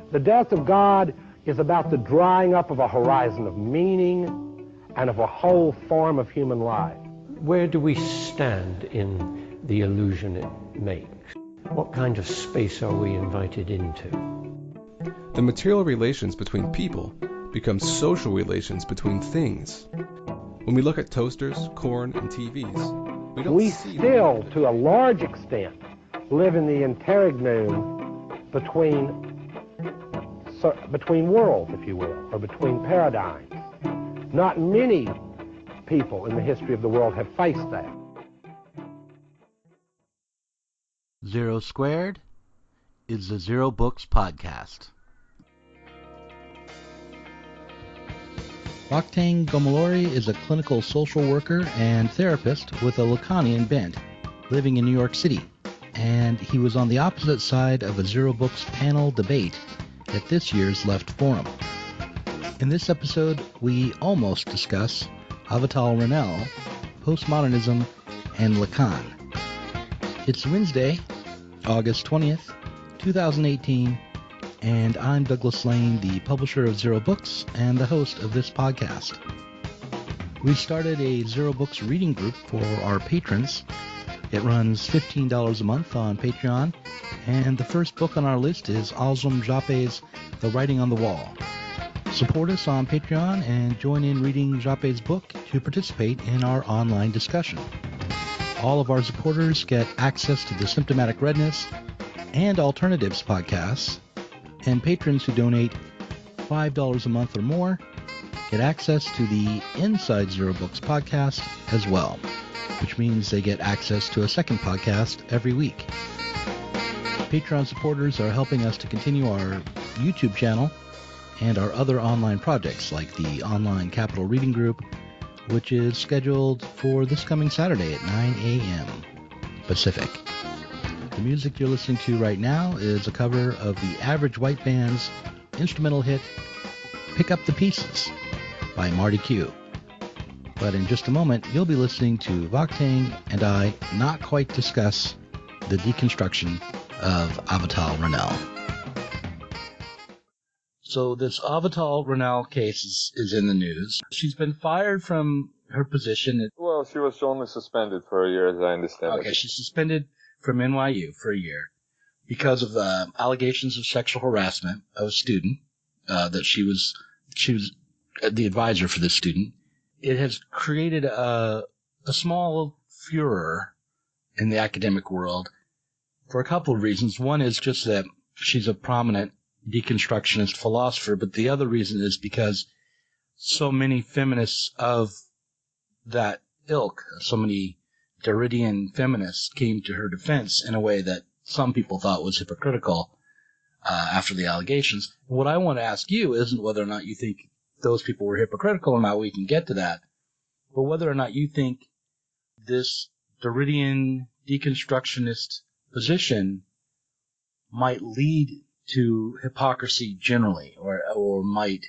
The death of God is about the drying up of a horizon of meaning and of a whole form of human life. Where do we stand in the illusion it makes? What kind of space are we invited into? The material relations between people become social relations between things. When we look at toasters, corn, and TVs, we still, to a large extent, live in the interregnum between worlds, if you will, or between paradigms. Not many people in the history of the world have faced that. Zero Squared is the Zero Books podcast. Vakhtang Gomelauri is a clinical social worker and therapist with a Lacanian bent, living in New York City, and he was on the opposite side of a Zero Books panel debate at this year's Left Forum. In this episode, we almost discuss Avital Ronnell, Postmodernism, and Lacan. It's Wednesday, August 20th, 2018, and I'm Douglas Lane, the publisher of Zero Books and the host of this podcast. We started a Zero Books reading group for our patrons. It runs $15 a month on Patreon, and the first book on our list is Alzum Jappe's The Writing on the Wall. Support us on Patreon and join in reading Jappe's book to participate in our online discussion. All of our supporters get access to the Symptomatic Redness and Alternatives podcasts, and patrons who donate $5 a month or more get access to the Inside Zero Books podcast as well, which means they get access to a second podcast every week. Patreon supporters are helping us to continue our YouTube channel and our other online projects like the online Capital Reading Group, which is scheduled for this coming Saturday at 9 a.m. Pacific. The music you're listening to right now is a cover of the Average White Band's instrumental hit Pick Up the Pieces by Marty Q. But in just a moment, you'll be listening to Vakhtang and I not quite discuss the deconstruction of Avital Ronnell. So this Avital Ronnell case is in the news. She's been fired from her position. Well, she was only suspended for a year, as I understand it. Okay, she's suspended from NYU for a year because of allegations of sexual harassment of a student, that she was the advisor for this student. It has created a small furor in the academic world for a couple of reasons. One is just that she's a prominent deconstructionist philosopher, but the other reason is because so many feminists of that ilk, so many Derridian feminists came to her defense in a way that some people thought was hypocritical after the allegations. What I want to ask you isn't whether or not you think those people were hypocritical or not. We can get to that. But whether or not you think this Derridian deconstructionist position might lead to hypocrisy generally, or might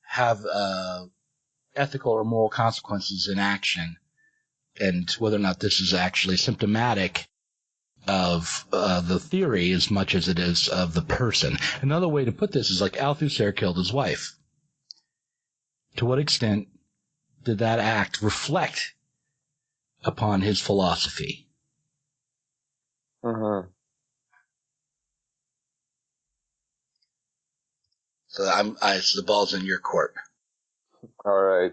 have ethical or moral consequences in action, and whether or not this is actually symptomatic of the theory as much as it is of the person. Another way to put this is like Althusser killed his wife. To what extent did that act reflect upon his philosophy? Mm-hmm. So so the ball's in your court. All right.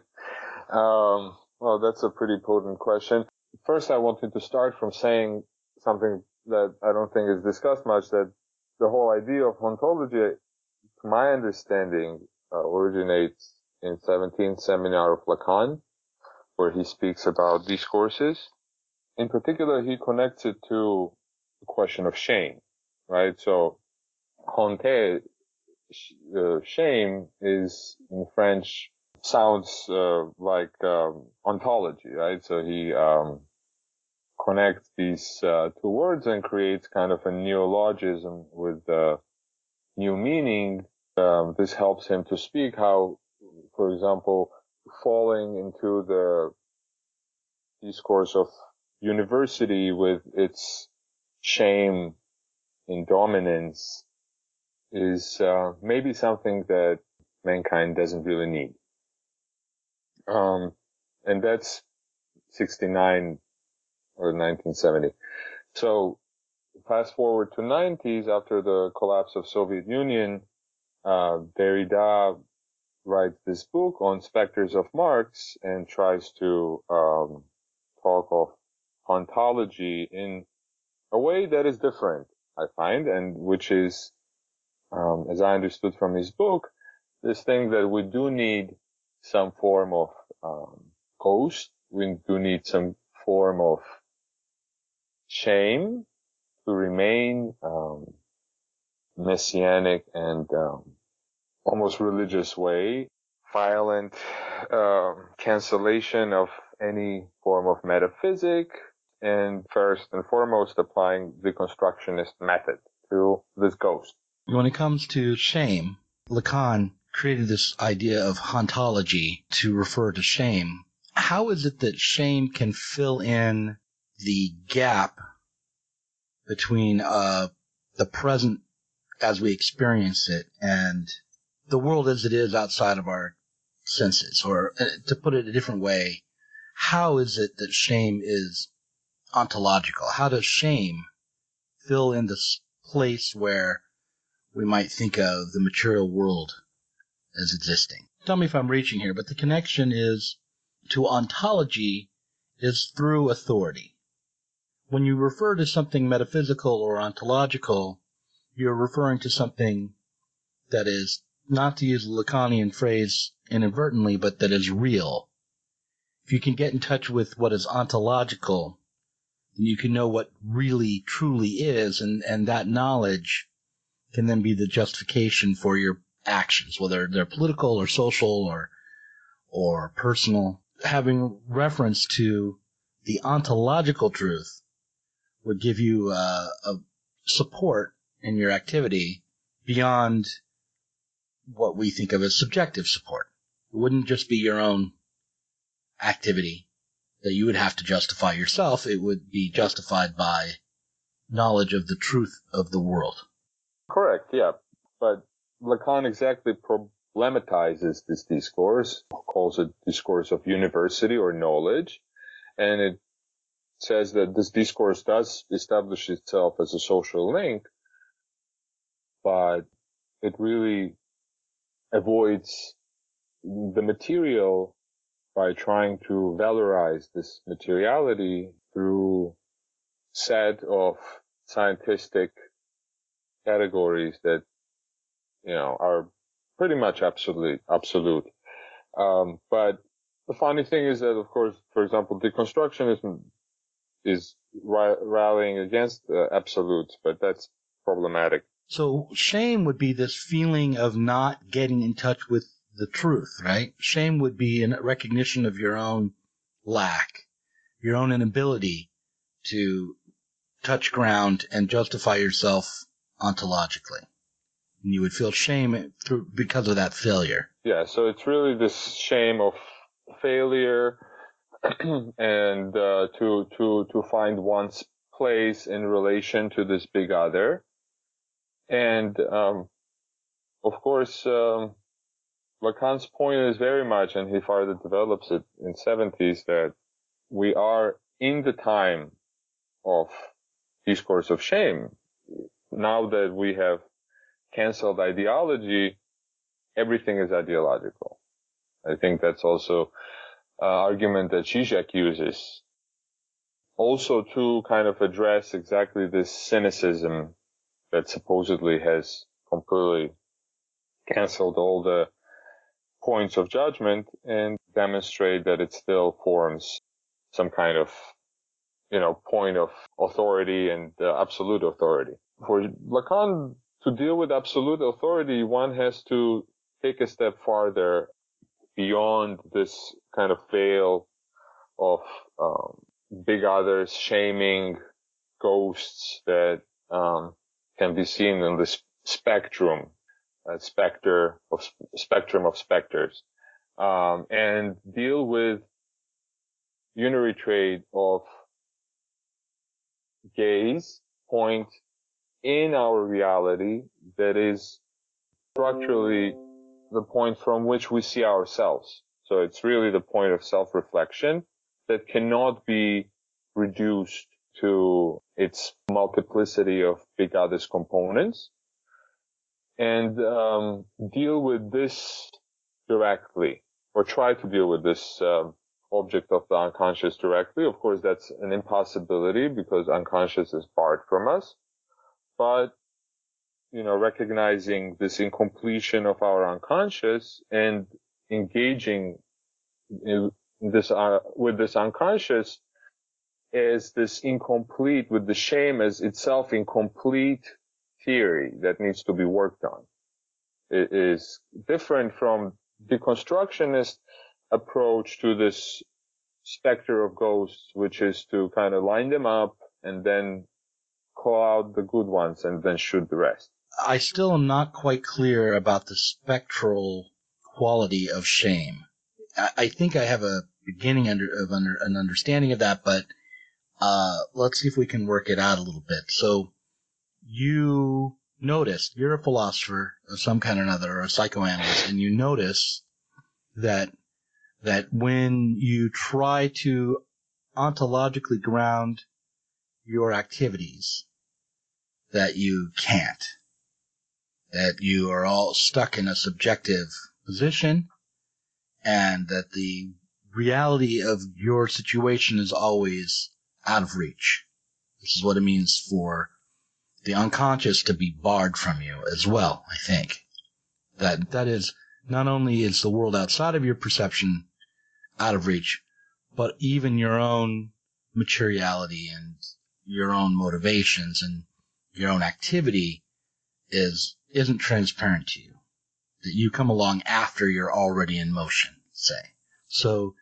Well, that's a pretty potent question. First, I wanted to start from saying something that I don't think is discussed much, that the whole idea of ontology, to my understanding, originates in 17th Seminar of Lacan, where he speaks about discourses. In particular, he connects it to the question of shame, right? So, honte, shame is, in French, sounds like ontology, right? So he connects these two words and creates kind of a neologism with new meaning. This helps him to speak how, for example, falling into the discourse of university with its shame in dominance is maybe something that mankind doesn't really need. And that's 69 or 1970. So fast forward to 90s, after the collapse of Soviet Union, Derrida writes this book on Spectres of Marx and tries to talk of ontology in a way that is different, I find, and which is, as I understood from his book, this thing that we do need some form of ghost, we do need some form of shame to remain messianic and almost religious way, violent cancellation of any form of metaphysic, and first and foremost applying the constructionist method to this ghost. When it comes to shame, Lacan created this idea of hauntology to refer to shame. How is it that shame can fill in the gap between the present as we experience it and the world as it is outside of our senses? Or to put it a different way, how is it that shame is ontological? How does shame fill in this place where we might think of the material world as existing? Tell me if I'm reaching here, but the connection is to ontology is through authority. When you refer to something metaphysical or ontological, you're referring to something that is, not to use the Lacanian phrase inadvertently, but that is real. If you can get in touch with what is ontological, then you can know what really, truly is, and that knowledge can then be the justification for your actions, whether they're political or social or personal. Having reference to the ontological truth would give you a support in your activity beyond what we think of as subjective support. It wouldn't just be your own activity that you would have to justify yourself. It would be justified by knowledge of the truth of the world. Correct, yeah. But Lacan exactly problematizes this discourse, calls it discourse of university or knowledge, and it says that this discourse does establish itself as a social link, but it really avoids the material by trying to valorize this materiality through set of scientific categories that, are pretty much absolute. But the funny thing is that, of course, for example, deconstructionism is rallying against absolutes, but that's problematic. So shame would be this feeling of not getting in touch with the truth, right? Shame would be a recognition of your own lack, your own inability to touch ground and justify yourself ontologically. And you would feel shame because of that failure. Yeah, so it's really this shame of failure and to find one's place in relation to this big other. And of course, Lacan's point is very much, and he further develops it in 70s, that we are in the time of discourse of shame. Now that we have canceled ideology, everything is ideological. I think that's also an argument that Zizek uses. Also to kind of address exactly this cynicism that supposedly has completely canceled all the points of judgment and demonstrate that it still forms some kind of, point of authority and absolute authority. For Lacan to deal with absolute authority, one has to take a step farther beyond this kind of veil of big others, shaming, ghosts that can be seen in this spectrum of specters, and deal with unary trade of gaze, point in our reality that is structurally the point from which we see ourselves. So it's really the point of self-reflection that cannot be reduced to its multiplicity of big others components, and deal with this directly, or try to deal with this object of the unconscious directly. Of course, that's an impossibility because unconscious is barred from us. But, recognizing this incompletion of our unconscious and engaging in this, with this unconscious as this incomplete, with the shame as itself incomplete theory that needs to be worked on. It is different from deconstructionist approach to this specter of ghosts, which is to kind of line them up and then call out the good ones and then shoot the rest. I still am not quite clear about the spectral quality of shame. I think I have a beginning an understanding of that, but let's see if we can work it out a little bit. So you noticed, you're a philosopher of some kind or another, or a psychoanalyst, and you notice that when you try to ontologically ground your activities, that you can't. That you are all stuck in a subjective position, and that the reality of your situation is always out of reach. This is what it means for the unconscious to be barred from you as well, I think. That is, not only is the world outside of your perception out of reach, but even your own materiality and your own motivations and your own activity isn't transparent to you. That you come along after you're already in motion, say. So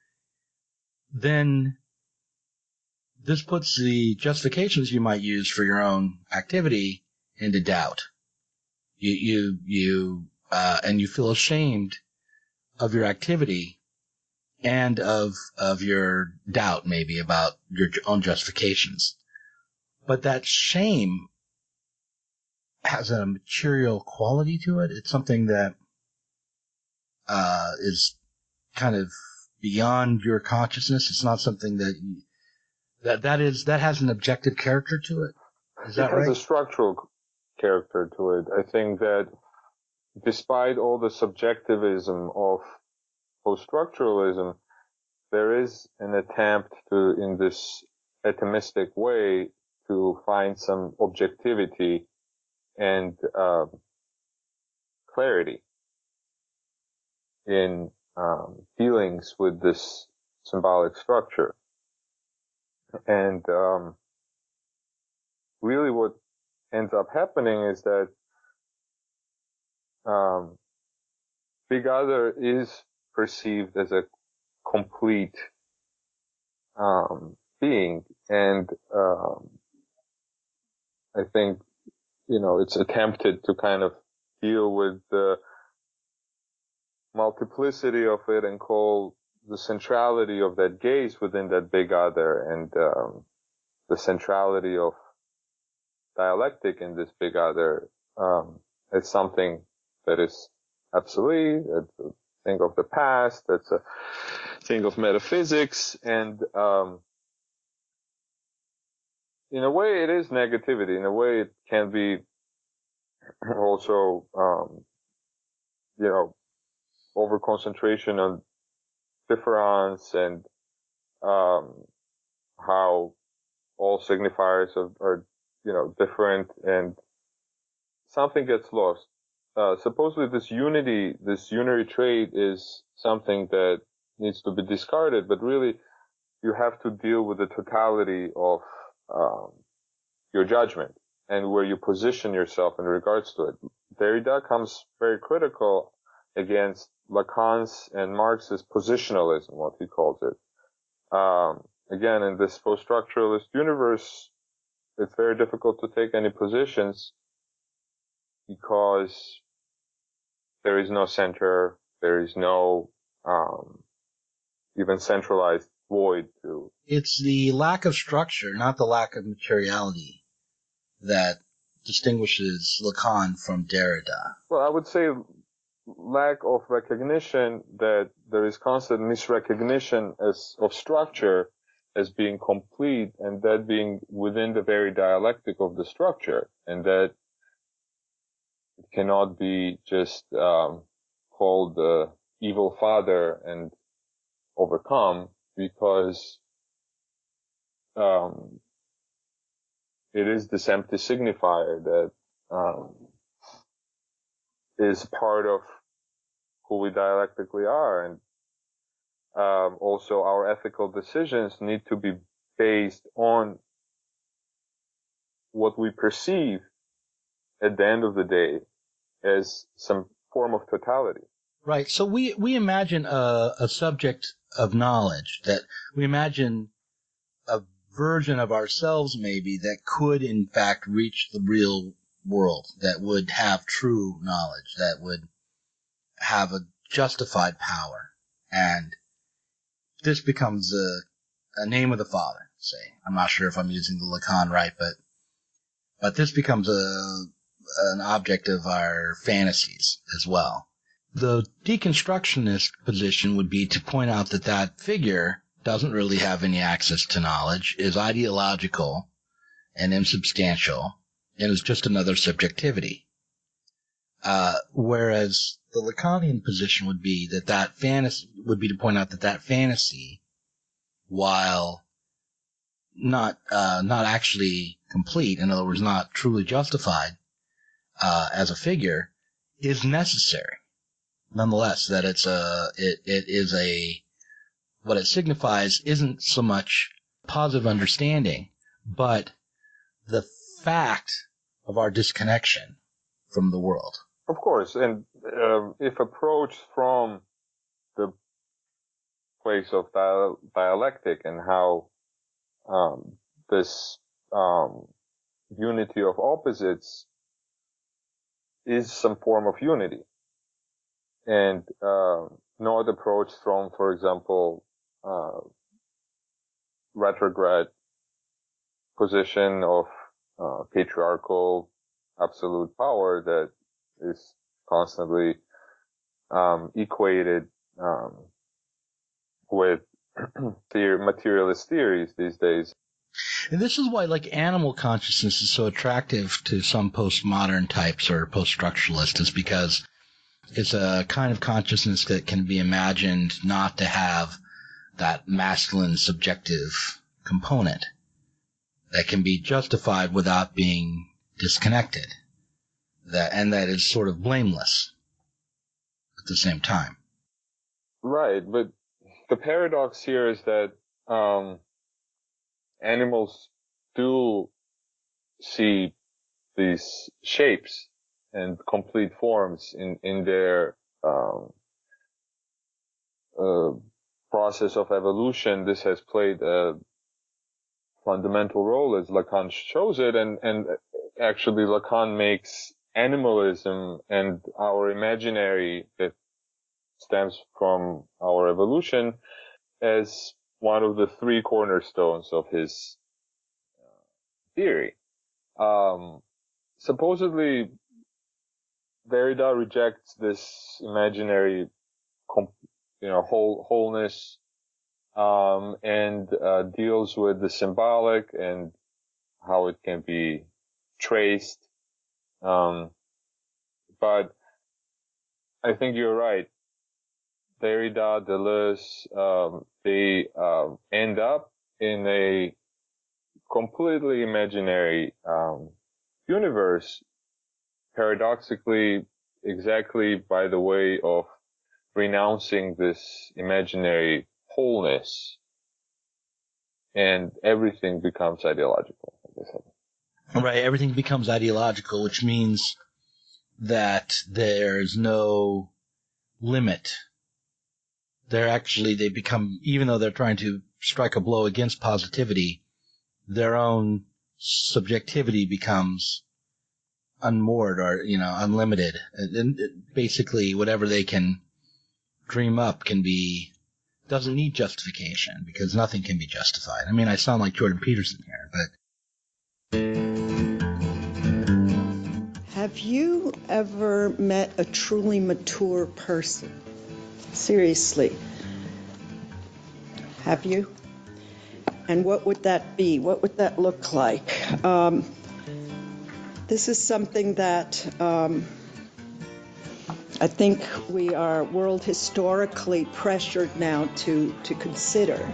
then this puts the justifications you might use for your own activity into doubt. And you feel ashamed of your activity and of your doubt maybe about your own justifications. But that shame has a material quality to it. It's something that is kind of beyond your consciousness. It's not something that has an objective character to it. Is that right? It has a structural character to it. I think that despite all the subjectivism of post-structuralism, there is an attempt to, in this atomistic way, to find some objectivity and clarity in dealings with this symbolic structure. And really what ends up happening is that Big Other is perceived as a complete being, and I think, it's attempted to kind of deal with the multiplicity of it and call the centrality of that gaze within that Big Other and the centrality of dialectic in this Big Other as something that is obsolete, that's a thing of the past, that's a thing of metaphysics, and in a way it is negativity. In a way it can be also, over-concentration on difference and how all signifiers are different, and something gets lost. Supposedly this unary trait is something that needs to be discarded, but really you have to deal with the totality of your judgment and where you position yourself in regards to it. Derrida comes very critical against Lacan's and Marx's positionalism, what he calls it. Again, in this post-structuralist universe, it's very difficult to take any positions because there is no center, there is no even centralized void to. It's the lack of structure, not the lack of materiality, that distinguishes Lacan from Derrida? Well, I would say lack of recognition, that there is constant misrecognition of structure as being complete, and that being within the very dialectic of the structure, and that it cannot be just called the evil father and overcome, because it is this empty signifier that is part of who we dialectically are. And also our ethical decisions need to be based on what we perceive at the end of the day as some form of totality. Right. So we imagine a subject of knowledge, that we imagine a version of ourselves maybe that could in fact reach the real world, that would have true knowledge, that would have a justified power. And this becomes a name of the Father, say. I'm not sure if I'm using the Lacan right, but this becomes an object of our fantasies as well. The deconstructionist position would be to point out that that figure doesn't really have any access to knowledge, is ideological and insubstantial, and is just another subjectivity. Whereas the Lacanian position would be that fantasy would be to point out that fantasy, while not actually complete, in other words, not truly justified as a figure, is necessary. Nonetheless, that it is what it signifies isn't so much positive understanding, but the fact of our disconnection from the world. Of course, and if approached from the place of dialectic, and how this unity of opposites is some form of unity, and not approached from, for example, retrograde position of patriarchal absolute power that is constantly equated with materialist theories these days. And this is why, like, animal consciousness is so attractive to some postmodern types or post-structuralists, is because it's a kind of consciousness that can be imagined not to have that masculine subjective component, that can be justified without being disconnected, that is sort of blameless at the same time. Right, but the paradox here is that animals do see these shapes and complete forms in their process of evolution. This has played a fundamental role, as Lacan shows it, and actually Lacan makes animalism and our imaginary that stems from our evolution as one of the three cornerstones of his theory. Supposedly, Derrida rejects this imaginary, wholeness, and deals with the symbolic and how it can be traced. But I think you're right. Derrida, Deleuze, they end up in a completely imaginary universe, paradoxically, exactly by the way of renouncing this imaginary wholeness, and everything becomes ideological. Right, everything becomes ideological, which means that there's no limit. They become, even though they're trying to strike a blow against positivity, their own subjectivity becomes unmoored or, unlimited. And basically, whatever they can dream up doesn't need justification, because nothing can be justified. I mean, I sound like Jordan Peterson here, but Have you ever met a truly mature person? Seriously. Have you? And what would that be? What would that look like? This is something that I think we are world historically pressured now to consider,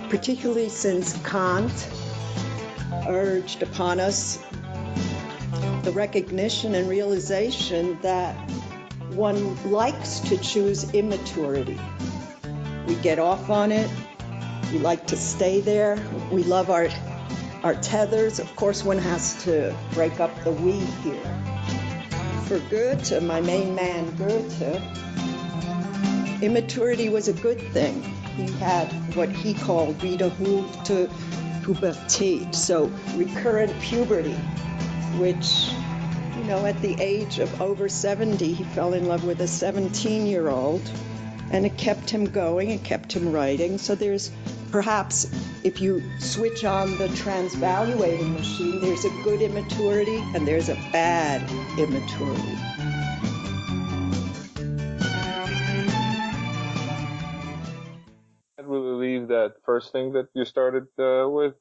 particularly since Kant urged upon us the recognition and realization that one likes to choose immaturity. We get off on it. We like to stay there. We love our tethers. Of course, one has to break up the we here. For Goethe, my main man Goethe, immaturity was a good thing. He had what he called wiederholte Pubertät, so recurrent puberty, which, you know, at the age of over 70, he fell in love with a 17-year-old, and it kept him going, it kept him writing. So there's perhaps, if you switch on the transvaluating machine, there's a good immaturity and there's a bad immaturity. I really leave that first thing that you started with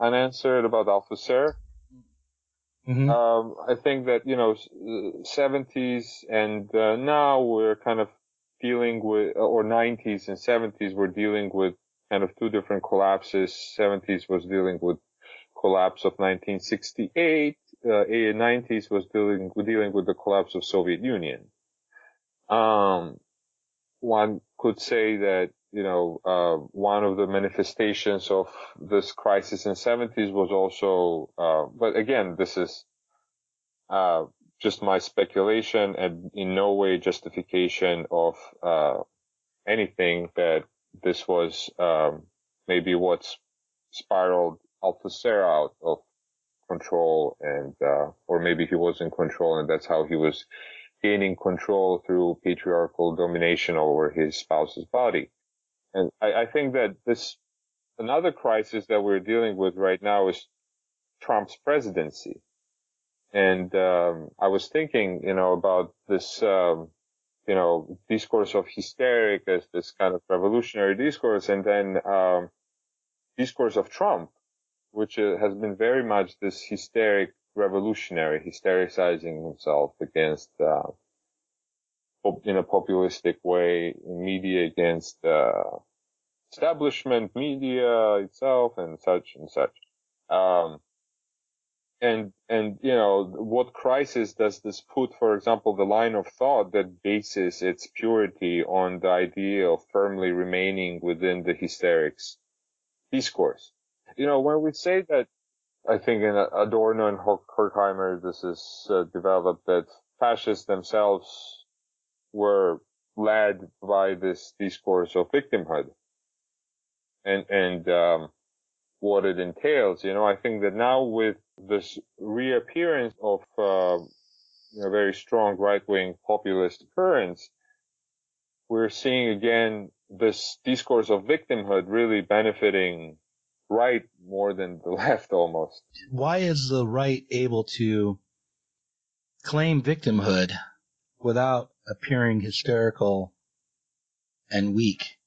unanswered about Althusser. Mm-hmm. I think that, 70s and now we're kind of dealing with, or 90s and 70s, we're dealing with kind of two different collapses. 70s was dealing with collapse of 1968. 90s was dealing with the collapse of Soviet Union. One could say that, one of the manifestations of this crisis in 70s was also, but again, this is, just my speculation and in no way justification of, anything, that this was, maybe what's spiraled Althusser out of control and, or maybe he was in control and that's how he was gaining control through patriarchal domination over his spouse's body. And I think that another crisis that we're dealing with right now is Trump's presidency. And, I was thinking, about this, discourse of hysteric as this kind of revolutionary discourse, and then, discourse of Trump, which has been very much this hysteric revolutionary, hystericizing himself against, in a populistic way, media against, establishment, media itself, and such and such. And what crisis does this put, for example, the line of thought that bases its purity on the idea of firmly remaining within the hysterics discourse? When we say that, I think in Adorno and Horkheimer, this is developed, that fascists themselves were led by this discourse of victimhood and what it entails. I think that now with this reappearance of very strong right-wing populist currents, we're seeing again this discourse of victimhood really benefiting right more than the left almost. Why is the right able to claim victimhood without appearing hysterical and weak?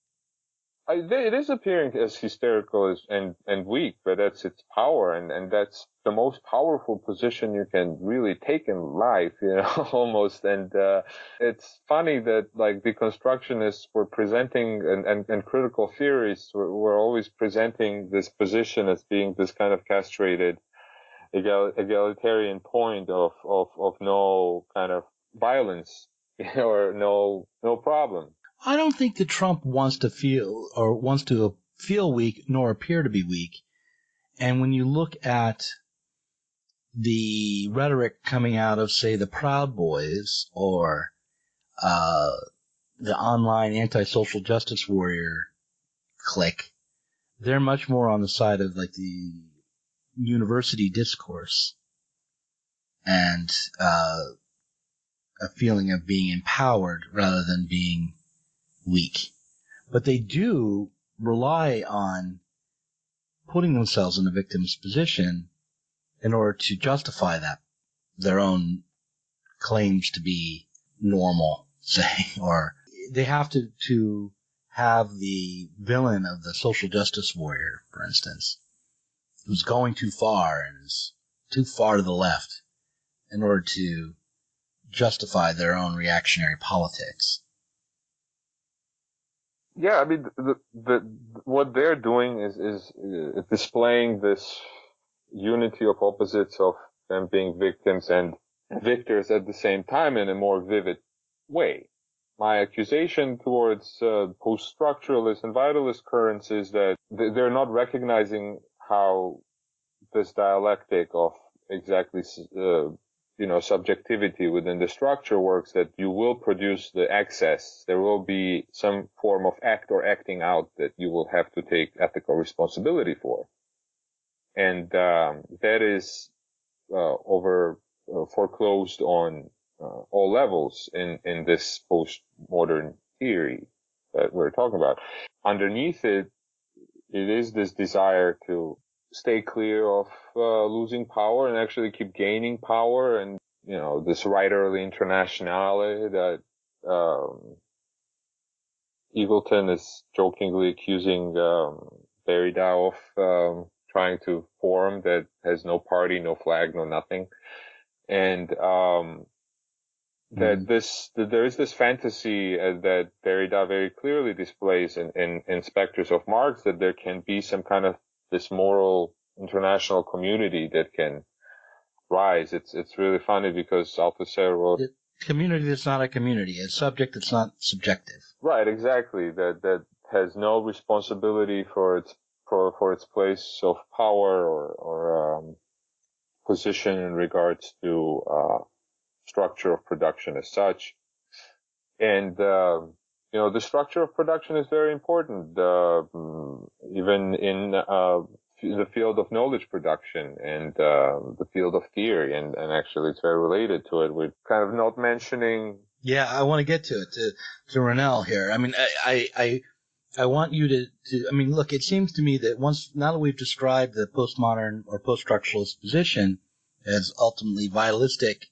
It is appearing as hysterical and weak, but that's its power, and that's the most powerful position you can really take in life, almost. And it's funny that like deconstructionists were presenting and critical theorists were always presenting this position as being this kind of castrated egalitarian point of no kind of violence or no problem. I don't think that Trump wants to feel weak nor appear to be weak. And when you look at the rhetoric coming out of, say, the Proud Boys or the online anti-social justice warrior clique, they're much more on the side of like the university discourse and a feeling of being empowered rather than being weak. But they do rely on putting themselves in the victim's position in order to justify their own claims to be normal, say, or they have to have the villain of the social justice warrior, for instance, who's going too far and is too far to the left in order to justify their own reactionary politics. Yeah, I mean, what they're doing is displaying this unity of opposites of them being victims and victors at the same time in a more vivid way. My accusation towards post-structuralist and vitalist currents is that they're not recognizing how this dialectic of exactly subjectivity within the structure works, that you will produce the excess. There will be some form of act or acting out that you will have to take ethical responsibility for. And that is foreclosed on all levels in this postmodern theory that we're talking about. Underneath it is this desire to stay clear of losing power and actually keep gaining power, and this writerly internationality that Eagleton is jokingly accusing Derrida of trying to form, that has no party, no flag, no nothing. And that there is this fantasy that Derrida very clearly displays in Spectres of Marx, that there can be some kind of this moral international community that can rise. It's really funny because Althusser wrote community that's not a community, a subject that's not subjective. Right, exactly. That has no responsibility for its place of power or position in regards to structure of production as such. And the structure of production is very important, even in the field of knowledge production and the field of theory, and actually it's very related to it. We're kind of not mentioning. Yeah, I want to get to it, to Ronell here. I mean, I want you to, I mean, look, it seems to me that now that we've described the postmodern or post-structuralist position as ultimately vitalistic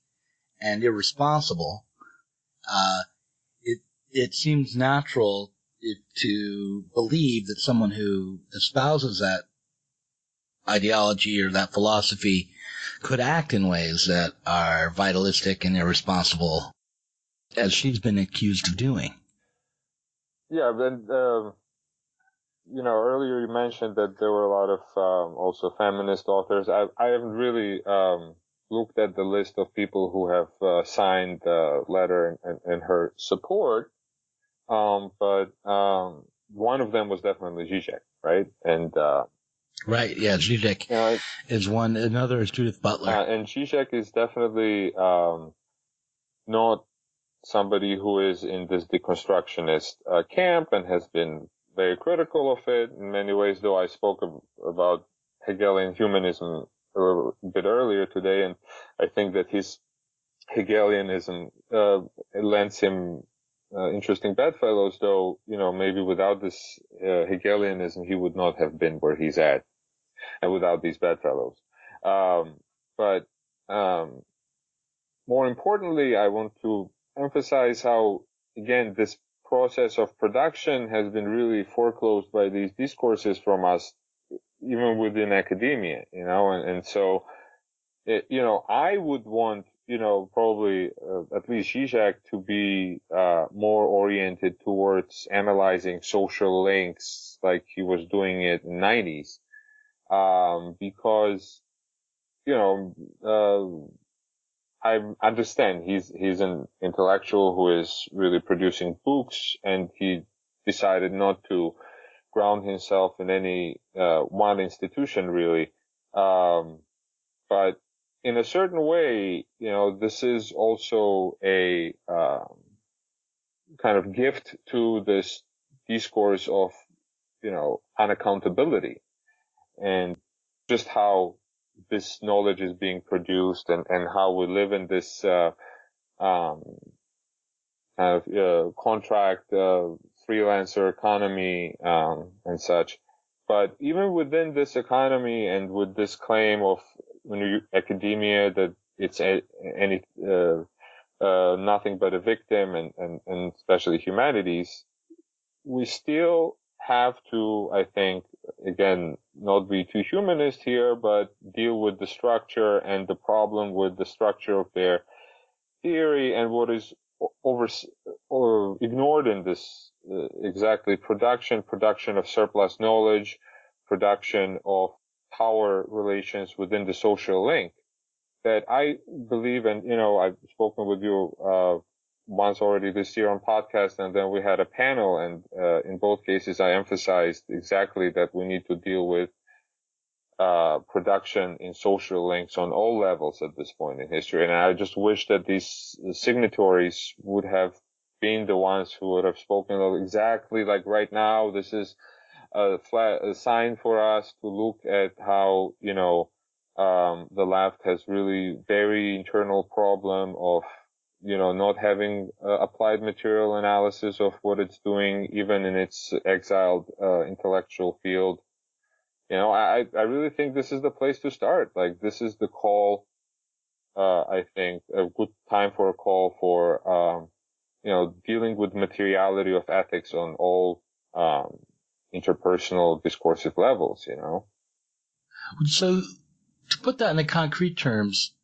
and irresponsible, it seems natural to believe that someone who espouses that ideology or that philosophy could act in ways that are vitalistic and irresponsible, as she's been accused of doing. Yeah, but earlier you mentioned that there were a lot of also feminist authors. I haven't really looked at the list of people who have signed the letter in her support, but one of them was definitely Zizek, right? And right, yeah, Zizek is one. Another is Judith Butler. And Zizek is definitely not somebody who is in this deconstructionist camp and has been very critical of it in many ways, though I spoke about Hegelian humanism a bit earlier today, and I think that his Hegelianism lends him interesting bedfellows, though, maybe without this Hegelianism, he would not have been where he's at, and without these bedfellows. But more importantly, I want to emphasize how, again, this process of production has been really foreclosed by these discourses from us, even within academia, and so, I would want, probably at least Zizek to be more oriented towards analyzing social links like he was doing it in the 90s, because, I understand he's an intellectual who is really producing books, and he decided not to ground himself in any one institution really. But in a certain way, this is also a kind of gift to this discourse of, unaccountability, and just how this knowledge is being produced, and how we live in this kind of contract freelancer economy and such. But even within this economy, and with this claim of academia that it's nothing but a victim, and especially humanities, we still have to, I think, again, not be too humanist here, but deal with the structure and the problem with the structure of their theory and what is ignored in this, exactly production of surplus knowledge, production of power relations within the social link, that I believe, and I've spoken with you once already this year on podcast, and then we had a panel, and in both cases I emphasized exactly that we need to deal with production in social links on all levels at this point in history. And I just wish that these signatories would have been the ones who would have spoken of exactly like right now. This is a sign for us to look at how, the left has really very internal problem of, not having applied material analysis of what it's doing, even in its exiled intellectual field. I really think this is the place to start. Like, this is the call, I think, a good time for a call for, dealing with materiality of ethics on all interpersonal discursive levels, So, to put that in concrete terms,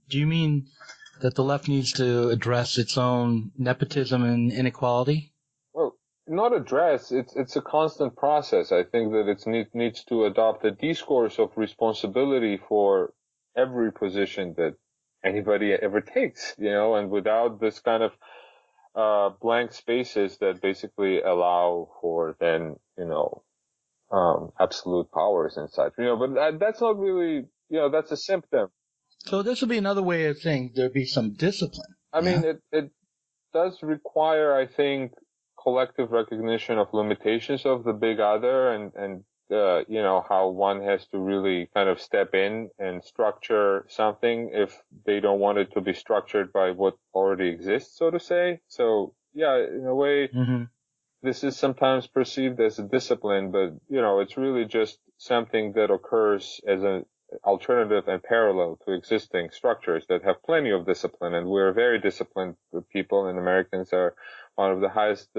do you mean that the left needs to address its own nepotism and inequality? Well, not address. It's a constant process. I think that it needs to adopt a discourse of responsibility for every position that anybody ever takes, and without this kind of blank spaces that basically allow for then, absolute powers and such, but that's not really, that's a symptom. So this would be another way of saying there'd be some discipline. I mean, it does require, I think, collective recognition of limitations of the big other, and how one has to really kind of step in and structure something if they don't want it to be structured by what already exists, so to say. So, yeah, in a way, this is sometimes perceived as a discipline, but, it's really just something that occurs as an alternative and parallel to existing structures that have plenty of discipline. And we're very disciplined people, and Americans are one of the highest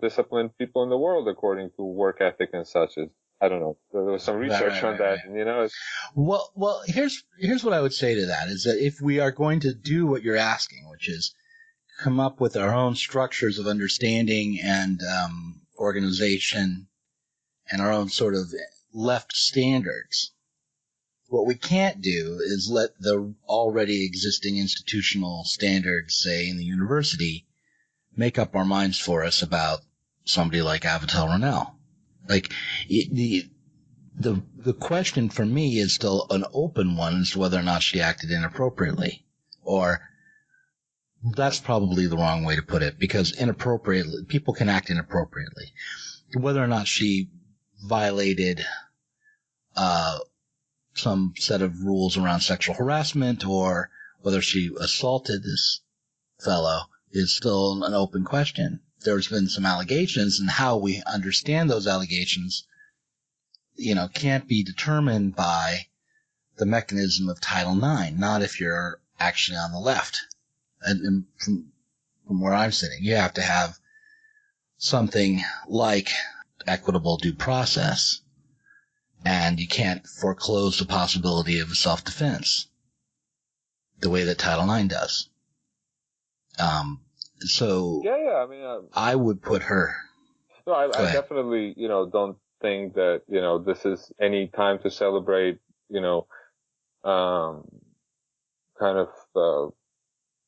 disciplined people in the world, according to work ethic and such. I don't know. There was some research on that. And, Well, here's what I would say to that, is that if we are going to do what you're asking, which is come up with our own structures of understanding and organization and our own sort of left standards, what we can't do is let the already existing institutional standards, say in the university, make up our minds for us about somebody like Avital Ronnell. Like, the question for me is still an open one as to whether or not she acted inappropriately. Or, that's probably the wrong way to put it, because inappropriately, people can act inappropriately. Whether or not she violated some set of rules around sexual harassment, or whether she assaulted this fellow, is still an open question. There's been some allegations, and how we understand those allegations, can't be determined by the mechanism of Title IX, not if you're actually on the left. And from where I'm sitting, you have to have something like equitable due process, and you can't foreclose the possibility of self-defense the way that Title IX does. So I mean, I would put her. No, I definitely, don't think that, this is any time to celebrate, kind of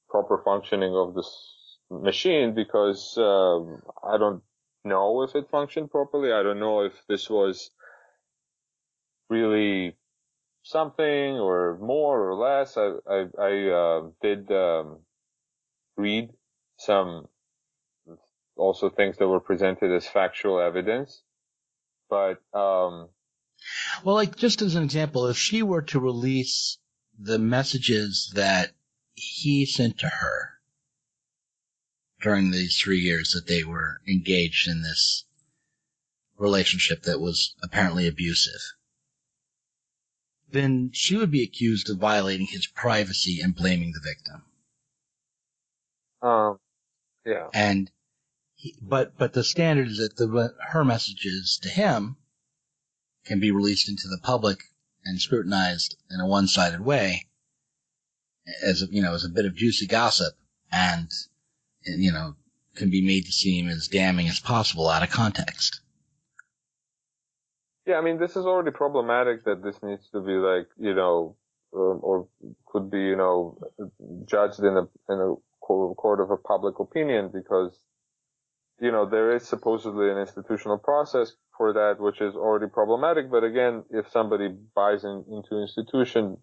proper functioning of this machine, because I don't know if it functioned properly. I don't know if this was really something or more or less. I did read some also things that were presented as factual evidence, but well, like, just as an example, if she were to release the messages that he sent to her during these 3 years that they were engaged in this relationship that was apparently abusive, then she would be accused of violating his privacy and blaming the victim. Yeah. And but the standard is that her messages to him can be released into the public and scrutinized in a one-sided way as a bit of juicy gossip, and can be made to seem as damning as possible out of context. Yeah, I mean, this is already problematic that this needs to be or could be, judged in a court of a public opinion, because, there is supposedly an institutional process for that, which is already problematic. But again, if somebody buys into an institution,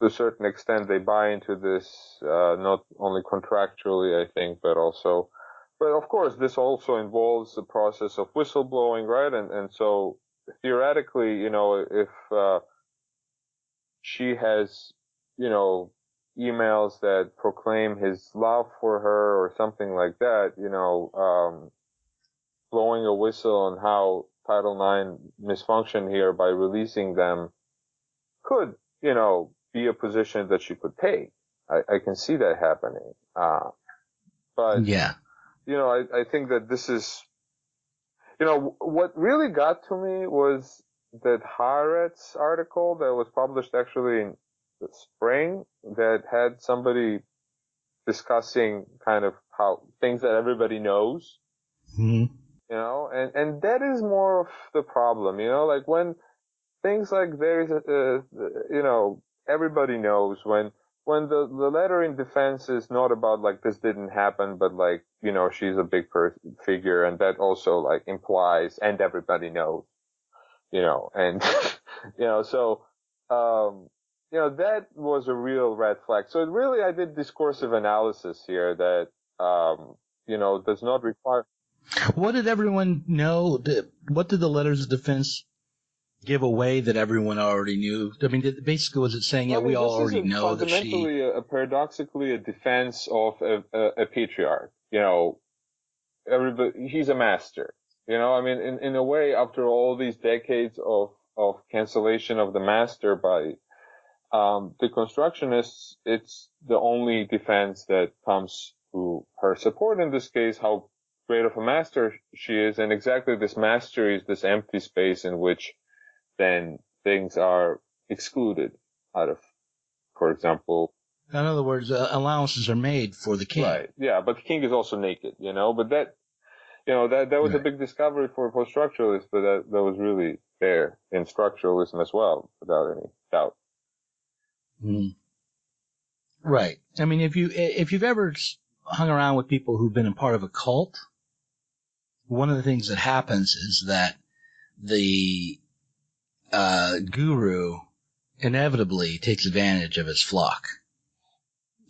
to a certain extent, they buy into this, not only contractually, I think, but of course, this also involves the process of whistleblowing, right? And so theoretically, if, she has, emails that proclaim his love for her or something like that, blowing a whistle on how Title IX misfunctioned here by releasing them could, be a position that she could take. I can see that happening. But, yeah, I think that this is, what really got to me was that Haaretz article that was published actually in the spring that had somebody discussing kind of how things that everybody knows, mm-hmm. And that is more of the problem, like when things like there's, everybody knows when the letter in defense is not about like this didn't happen, but like, she's a big figure, and that also like implies, and everybody knows, and, so, that was a real red flag. So really, I did discursive analysis here that, does not require. What did everyone know? What did the letters of defense give away that everyone already knew? I mean, basically, was it saying, we all already know that she... fundamentally, paradoxically, a defense of a patriarch. Everybody, he's a master. I mean, in a way, after all these decades of cancellation of the master by deconstructionists, it's the only defense that comes to her support in this case, how great of a master she is, and exactly this mastery is this empty space in which then things are excluded out of, for example. In other words, allowances are made for the king. Right. Yeah, but the king is also naked, but that, that was right. a big discovery for post-structuralists, but that was really there in structuralism as well, without any doubt. Mm. Right. I mean, if you've ever hung around with people who've been a part of a cult, one of the things that happens is that the guru inevitably takes advantage of his flock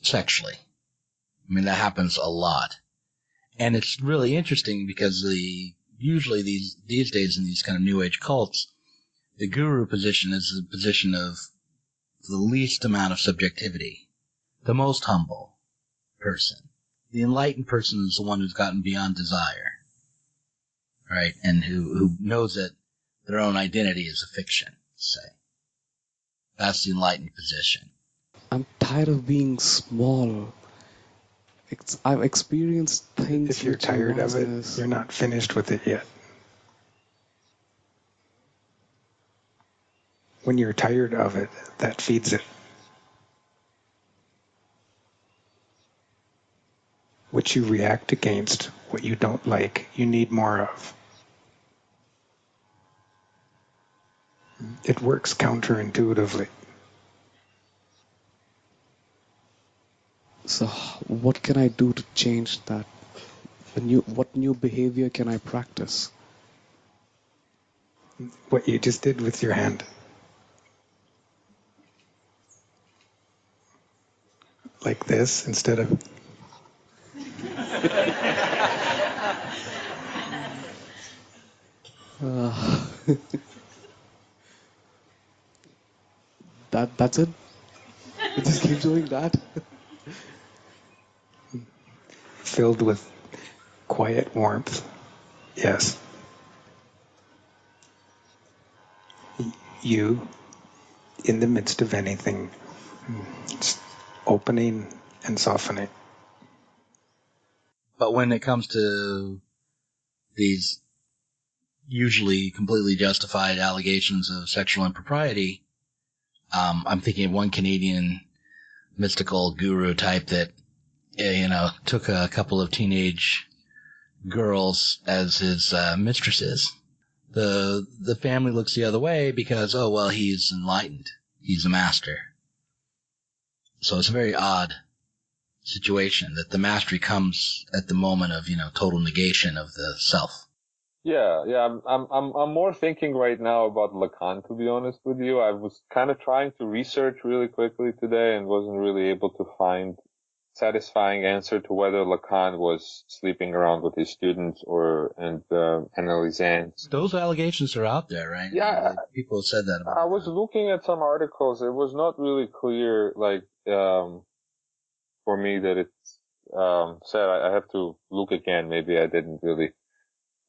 sexually. I mean, that happens a lot. And it's really interesting because usually these days in these kind of new age cults, the guru position is the position of the least amount of subjectivity, the most humble person. The enlightened person is the one who's gotten beyond desire, right? And who knows that their own identity is a fiction, say. That's the enlightened position. I'm tired of being small. I've experienced things. If you're tired of it, you're not finished with it yet. When you're tired of it, that feeds it. What you react against, what you don't like, you need more of. It works counterintuitively. So what can I do to change that? What new behavior can I practice? What you just did with your hand. Like this instead of... That's it? You just keep doing that? Filled with quiet warmth. Yes. You in the midst of anything. It's opening and softening. But when it comes to these usually completely justified allegations of sexual impropriety, I'm thinking of one Canadian mystical guru type that, took a couple of teenage girls as his mistresses. The family looks the other way because, oh, well, he's enlightened. He's a master. So it's a very odd situation that the mastery comes at the moment of, total negation of the self. Yeah. I'm more thinking right now about Lacan, to be honest with you. I was kind of trying to research really quickly today and wasn't really able to find satisfying answer to whether Lacan was sleeping around with his students and analysants. Those allegations are out there, right? Yeah. People have said that about I was looking at some articles. It was not really clear, for me that it's said. I have to look again. Maybe I didn't really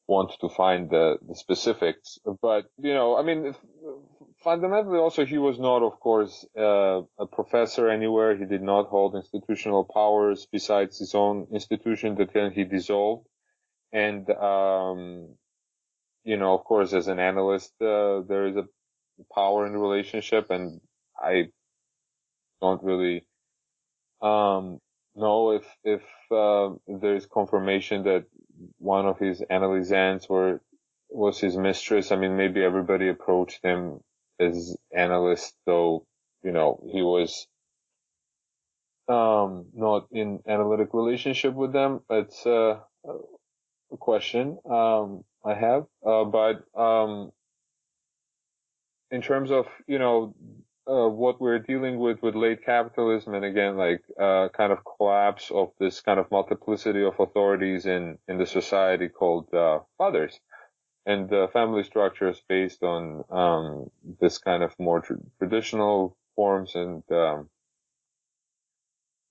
want to find the specifics. But, fundamentally also he was not, of course, a professor anywhere. He did not hold institutional powers besides his own institution that then he dissolved. And, of course, as an analyst, there is a power in the relationship, and I don't really know if there's confirmation that one of his analysants was his mistress. I mean, maybe everybody approached him as analyst, though, he was not in analytic relationship with them. It's a question I have. But in terms of, what we're dealing with late capitalism, and again, kind of collapse of this kind of multiplicity of authorities in the society called fathers, and family structures based on this kind of more traditional forms, and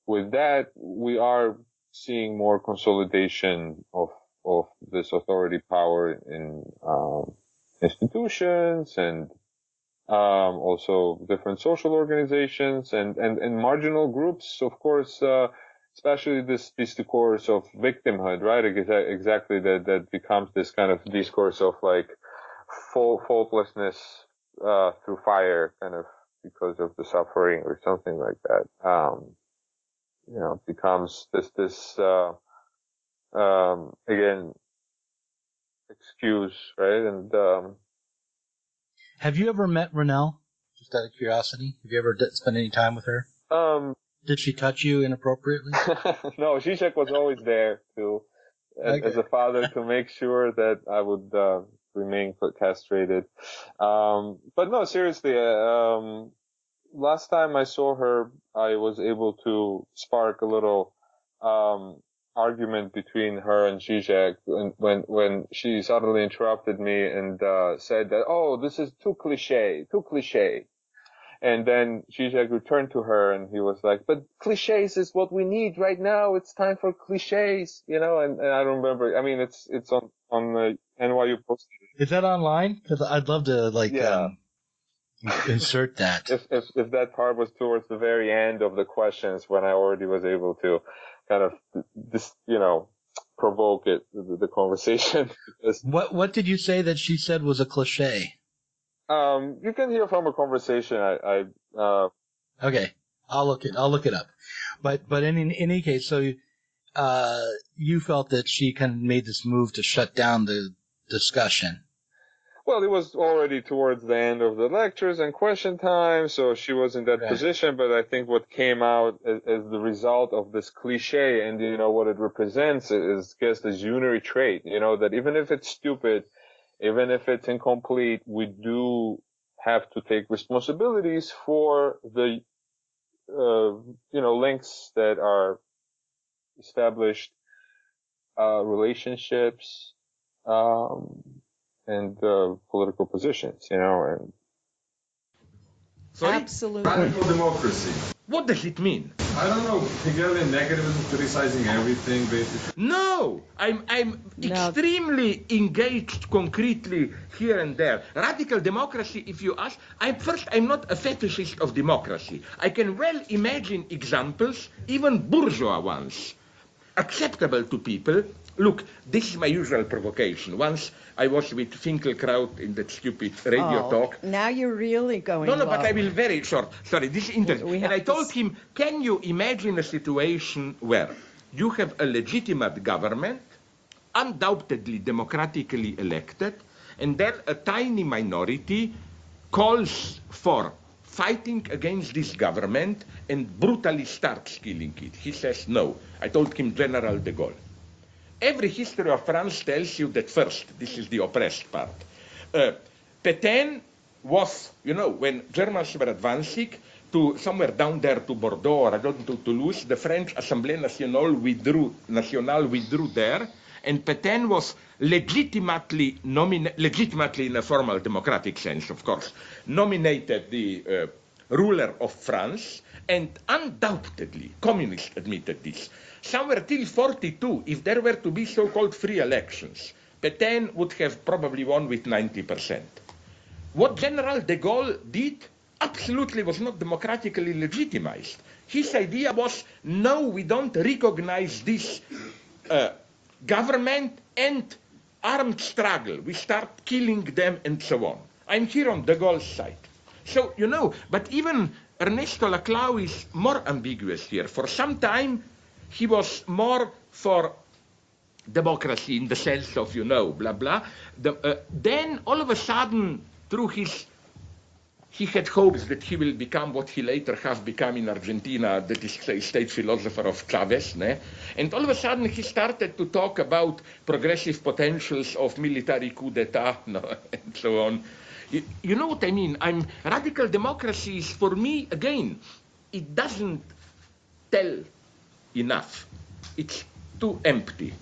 with that, we are seeing more consolidation of this authority power in institutions and also different social organizations and marginal groups, of course, especially this discourse of victimhood, right? Exactly, that becomes this kind of discourse of faultlessness through fire, kind of because of the suffering or something like that. Becomes this again, excuse, right? And have you ever met Ronell? Just out of curiosity, have you ever spent any time with her? Did she touch you inappropriately? No, Zizek was always there as a father to make sure that I would remain castrated. But no, seriously, last time I saw her, I was able to spark a little argument between her and Zizek when she suddenly interrupted me and said that, oh, this is too cliche. And then Zizek returned to her and he was like, but cliches is what we need right now. It's time for cliches, and I don't remember. I mean, it's on the NYU post. Is that online? Because I'd love to insert that. If that part was towards the very end of the questions when I already was able to kind of provoke the conversation. What did you say that she said was a cliche? You can hear from a conversation. Okay, I'll look it up. But in any case, so you felt that she kind of made this move to shut down the discussion. Well, it was already towards the end of the lectures and question time, so she was in that position. But I think what came out as the result of this cliche and, what it represents is just a unary trait, that even if it's stupid, even if it's incomplete, we do have to take responsibilities for the, links that are established, relationships, and political positions, and Sorry? Absolutely. Radical democracy. What does it mean? I don't know. Hegelian negativism, criticizing everything, basically. No, I'm extremely engaged concretely here and there. Radical democracy, if you ask, I'm not a fetishist of democracy. I can well imagine examples, even bourgeois ones, acceptable to people. Look, this is my usual provocation. Once I was with Finkelkraut in that stupid radio talk. Now you're really going No, low. but I will very short. Sorry, this is interesting. And I told him, can you imagine a situation where you have a legitimate government, undoubtedly democratically elected, and then a tiny minority calls for fighting against this government and brutally starts killing it? He says no. I told him General de Gaulle. Every history of France tells you that first, this is the oppressed part. Pétain was, when Germans were advancing to somewhere down there to Bordeaux or I don't know, to Toulouse, the French Assemblée Nationale withdrew there, and Pétain was legitimately in a formal democratic sense, of course, nominated the ruler of France, and undoubtedly, communists admitted this. Somewhere till 42, if there were to be so-called free elections, Pétain would have probably won with 90%. What General de Gaulle did absolutely was not democratically legitimized. His idea was, no, we don't recognize this government and armed struggle. We start killing them and so on. I'm here on de Gaulle's side. So, but even Ernesto Laclau is more ambiguous here. For some time, he was more for democracy in the sense of, blah, blah. Then, all of a sudden, he had hopes that he will become what he later has become in Argentina, that is a state philosopher of Chavez. And all of a sudden, he started to talk about progressive potentials of military coup d'etat, and so on. You know what I mean? Radical democracy is, for me, again, it doesn't tell enough. It's too empty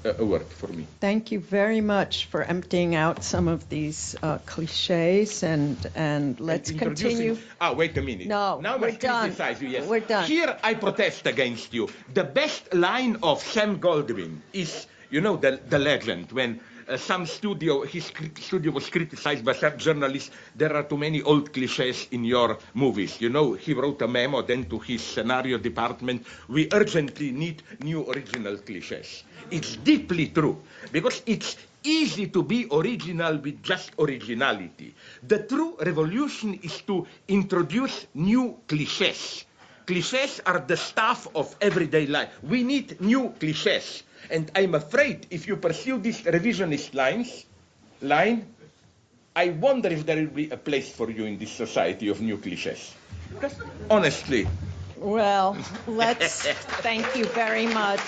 a word for me. Thank you very much for emptying out some of these cliches, and let's continue. Wait a minute. No, now we're done. Criticize you, yes. We're done. Here I protest against you. The best line of Sam Goldwyn is, the legend when some studio was criticized by some journalists. There are too many old cliches in your movies. He wrote a memo then to his scenario department. We urgently need new original cliches. It's deeply true because it's easy to be original with just originality. The true revolution is to introduce new cliches. Cliches are the stuff of everyday life. We need new cliches. And I'm afraid if you pursue this revisionist line, I wonder if there will be a place for you in this society of new cliches. Because, honestly. Well, let's thank you very much.